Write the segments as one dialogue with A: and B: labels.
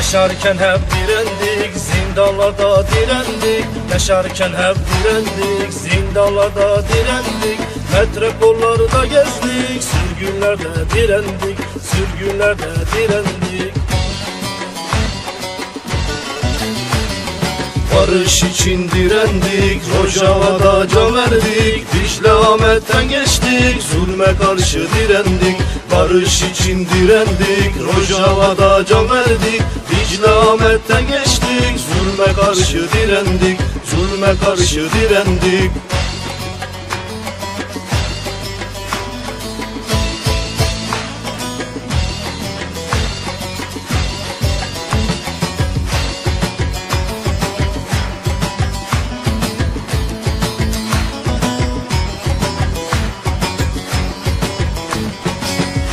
A: Yaşarken hep direndik, zindanlarda direndik. Yaşarken hep direndik, zindanlarda direndik. Metropollarda gezdik, sürgünlerde direndik, sürgünlerde direndik. Barış için direndik, Rojava'da can verdik. Dicle Ahmet'ten geçtik, zulme karşı direndik. Barış için direndik, Rojava'da can verdik. Dicle Ahmet'ten geçtik, zulme karşı direndik, zulme karşı direndik.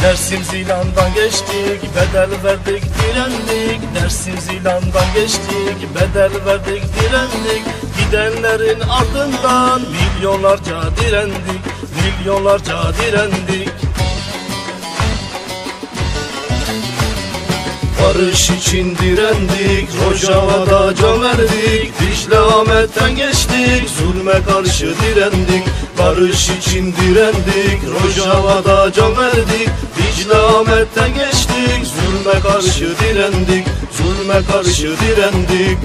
A: Dersim Zilan'dan geçtik, bedel verdik, direndik. Dersim Zilan'dan geçtik, bedel verdik, direndik. Gidenlerin ardından milyonlarca direndik, milyonlarca direndik. Barış için direndik, Rojava'da can verdik. Dicle Ahmet'ten geçtik, zulme karşı direndik. Barış için direndik, Rojava'da can verdik. Dicle Ahmet'ten geçtik, zulme karşı direndik, zulme karşı direndik.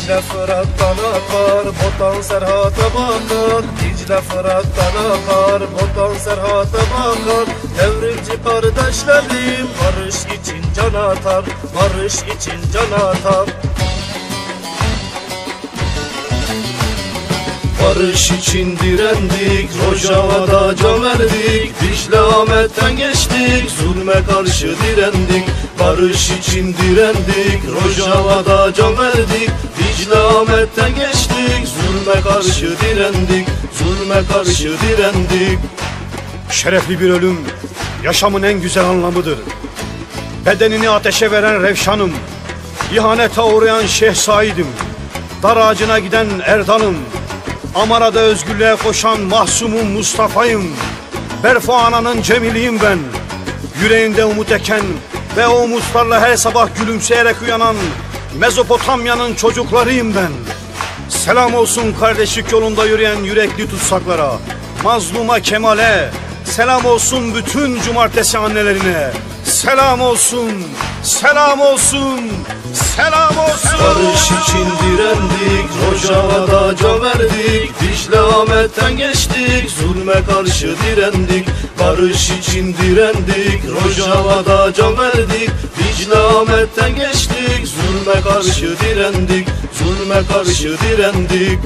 A: Dicle Fırat'tan akar, Botan Serhat'a bakar. Dicle Fırat'tan akar, Botan Serhat'a bakar. Devrimci kardeşlerim barış için can atar, barış için can atar. Barış için direndik, Rojava'da can verdik. Dicle Ahmet'ten geçtik, zulme karşı direndik. Barış için direndik, Rojava'da can verdik. Dicle Ahmet'ten geçtik, zulme karşı direndik, zulme karşı direndik.
B: Şerefli bir ölüm, yaşamın en güzel anlamıdır. Bedenini ateşe veren Revşan'ım, ihanete uğrayan Şeyh Said'im, dar ağacına giden Erdal'ım, Amara'da özgürlüğe koşan Mahsum'um Mustafa'yım. Berfu Ana'nın Cemil'iyim ben, yüreğinde umut eken ve o umutlarla her sabah gülümseyerek uyanan Mezopotamya'nın çocuklarıyım ben. Selam olsun kardeşlik yolunda yürüyen yürekli tutsaklara, mazluma Kemal'e. Selam olsun bütün cumartesi annelerine. Selam olsun, selam olsun, selam olsun.
A: Barış için direndik, Rojava'da can verdik. Dicle Ahmet'ten geçtik, zulme karşı direndik. Barış için direndik, Rojava'da can verdik. Dicle Ahmet'ten geçtik, zulme karşı direndik, zulme karşı direndik.